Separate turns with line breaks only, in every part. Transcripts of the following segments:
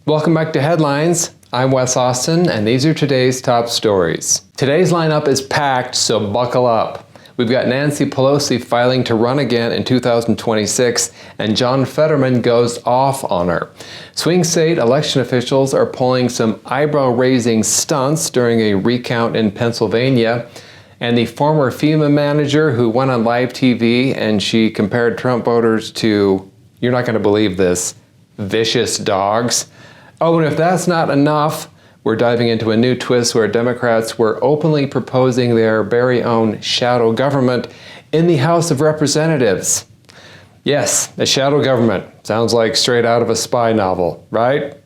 Welcome back to Headlines. I'm Wes Austin, and these are today's top stories. Today's lineup is packed, so buckle up. We've got Nancy Pelosi filing to run again in 2026, and John Fetterman goes off on her. Swing state election officials are pulling some eyebrow-raising stunts during a recount in Pennsylvania, and the former FEMA manager who went on live TV and she compared Trump voters to, you're not going to believe this, vicious dogs. Oh, and if that's not enough, we're diving into a new twist where Democrats were openly proposing their very own shadow government in the House of Representatives. Yes, a shadow government. Sounds like straight out of a spy novel, right?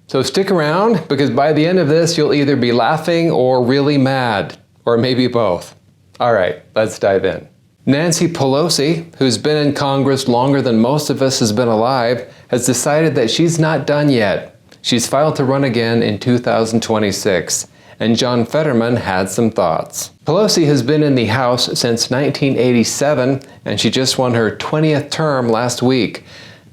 So stick around, because by the end of this, you'll either be laughing or really mad, or maybe both. All right, let's dive in. Nancy Pelosi, who's been in Congress longer than most of us has been alive, has decided that she's not done yet. She's filed to run again in 2026, and John Fetterman had some thoughts. Pelosi has been in the House since 1987, and she just won her 20th term last week.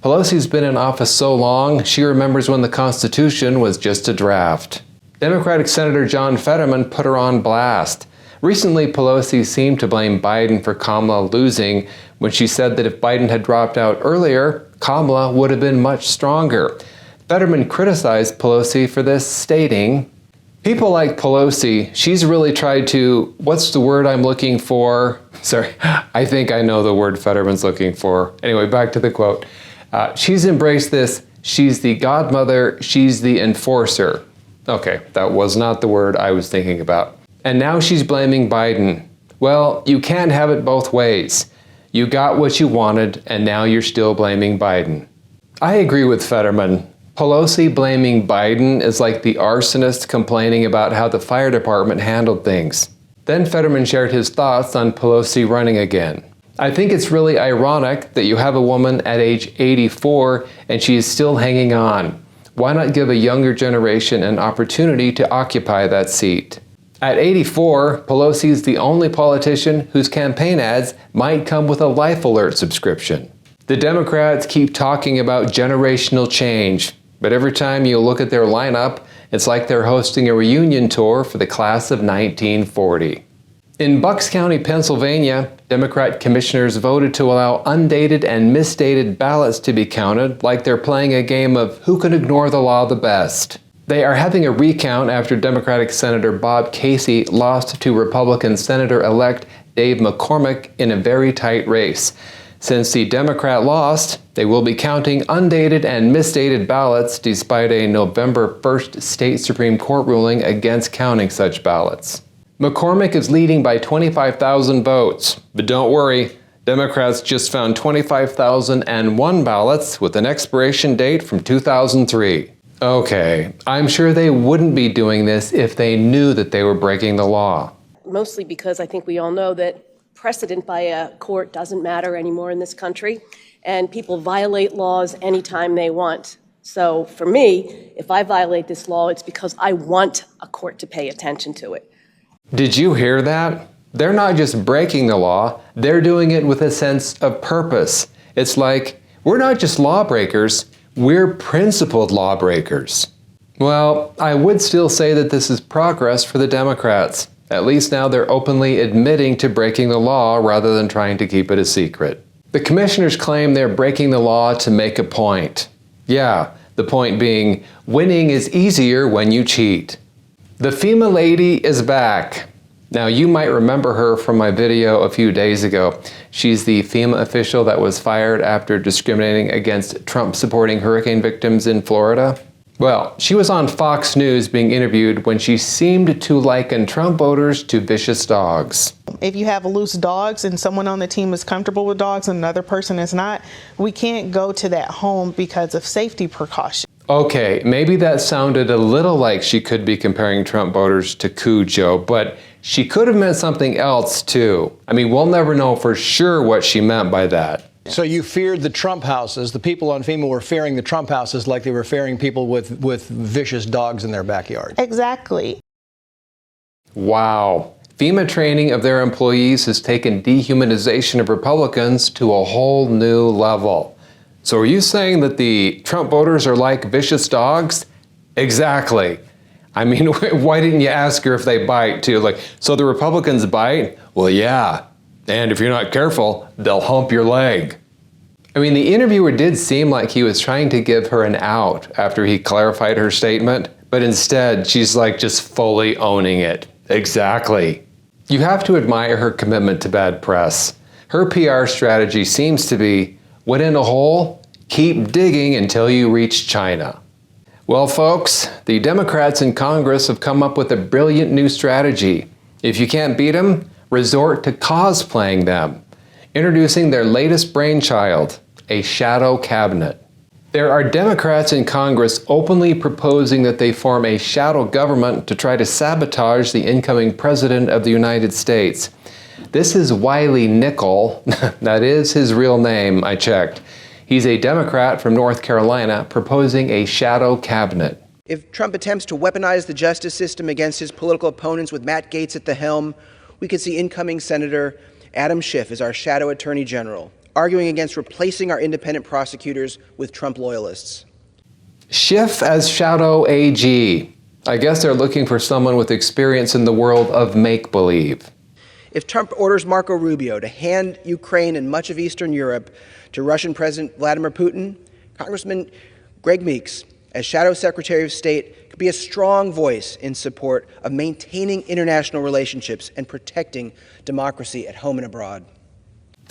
Pelosi's been in office so long, she remembers when the Constitution was just a draft. Democratic Senator John Fetterman put her on blast. Recently, Pelosi seemed to blame Biden for Kamala losing when she said that if Biden had dropped out earlier, Kamala would have been much stronger. Fetterman criticized Pelosi for this, stating, "People like Pelosi, she's really tried to, what's the word I'm looking for?" Sorry, I think I know the word Fetterman's looking for. Anyway, back to the quote. She's embraced this, she's the godmother, she's the enforcer. Okay, that was not the word I was thinking about. And now she's blaming Biden. Well, you can't have it both ways. You got what you wanted, and now you're still blaming Biden. I agree with Fetterman. Pelosi blaming Biden is like the arsonist complaining about how the fire department handled things. Then Fetterman shared his thoughts on Pelosi running again. "I think it's really ironic that you have a woman at age 84 and she is still hanging on. Why not give a younger generation an opportunity to occupy that seat?" At 84, Pelosi is the only politician whose campaign ads might come with a Life Alert subscription. The Democrats keep talking about generational change, but every time you look at their lineup, it's like they're hosting a reunion tour for the class of 1940. In Bucks County, Pennsylvania, Democrat commissioners voted to allow undated and misdated ballots to be counted, like they're playing a game of who can ignore the law the best. They are having a recount after Democratic Senator Bob Casey lost to Republican Senator-elect Dave McCormick in a very tight race. Since the Democrat lost, they will be counting undated and misdated ballots despite a November 1st state Supreme Court ruling against counting such ballots. McCormick is leading by 25,000 votes, but don't worry, Democrats just found 25,001 ballots with an expiration date from 2003. Okay, I'm sure they wouldn't be doing this if they knew that they were breaking the law.
Mostly because I think we all know that precedent by a court doesn't matter anymore in this country, and people violate laws anytime they want. So for me, if I violate this law, it's because I want a court to pay attention to it.
Did you hear that? They're not just breaking the law, they're doing it with a sense of purpose. It's like, we're not just lawbreakers, we're principled lawbreakers. Well, I would still say that this is progress for the Democrats. At least now they're openly admitting to breaking the law rather than trying to keep it a secret. The commissioners claim they're breaking the law to make a point. Yeah, the point being, winning is easier when you cheat. The FEMA lady is back. Now you might remember her from my video a few days ago. She's the FEMA official that was fired after discriminating against Trump-supporting hurricane victims in Florida. Well, she was on Fox News being interviewed when she seemed to liken Trump voters to vicious dogs.
If you have loose dogs and someone on the team is comfortable with dogs and another person is not, we can't go to that home because of safety precautions.
Okay, maybe that sounded a little like she could be comparing Trump voters to Cujo, but she could have meant something else too. I mean, we'll never know for sure what she meant by that.
So you feared the Trump houses. The people on FEMA were fearing the Trump houses like they were fearing people with vicious dogs in their backyard.
Exactly.
Wow. FEMA training of their employees has taken dehumanization of Republicans to a whole new level. So are you saying that the Trump voters are like vicious dogs? Exactly. I mean, why didn't you ask her if they bite too? Like, so the Republicans bite? Well, yeah. And if you're not careful, they'll hump your leg. I mean, the interviewer did seem like he was trying to give her an out after he clarified her statement, but instead she's like just fully owning it. Exactly. You have to admire her commitment to bad press. Her PR strategy seems to be, went in a hole, keep digging until you reach China. Well, folks, the Democrats in Congress have come up with a brilliant new strategy. If you can't beat them, resort to cosplaying them, introducing their latest brainchild, a shadow cabinet. There are Democrats in Congress openly proposing that they form a shadow government to try to sabotage the incoming President of the United States. This is Wiley Nickel. That is his real name, I checked. He's a Democrat from North Carolina proposing a shadow cabinet.
If Trump attempts to weaponize the justice system against his political opponents with Matt Gaetz at the helm, we could see incoming Senator Adam Schiff as our shadow attorney general, arguing against replacing our independent prosecutors with Trump loyalists.
Schiff as shadow AG. I guess they're looking for someone with experience in the world of make-believe.
If Trump orders Marco Rubio to hand Ukraine and much of Eastern Europe to Russian President Vladimir Putin, Congressman Greg Meeks, as Shadow Secretary of State, could be a strong voice in support of maintaining international relationships and protecting democracy at home and abroad.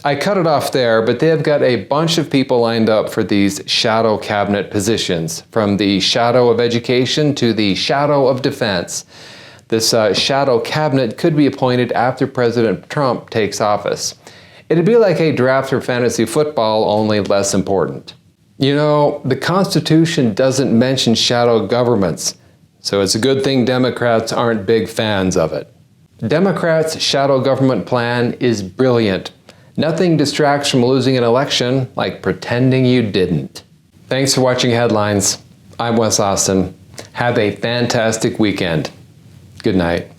I cut it off there, but they have got a bunch of people lined up for these shadow cabinet positions, from the shadow of education to the shadow of defense. This shadow cabinet could be appointed after President Trump takes office. It'd be like a draft for fantasy football, only less important. You know, the Constitution doesn't mention shadow governments, so it's a good thing Democrats aren't big fans of it. Democrats' shadow government plan is brilliant. Nothing distracts from losing an election like pretending you didn't. Thanks for watching Headlines. I'm Wes Austin. Have a fantastic weekend. Good night.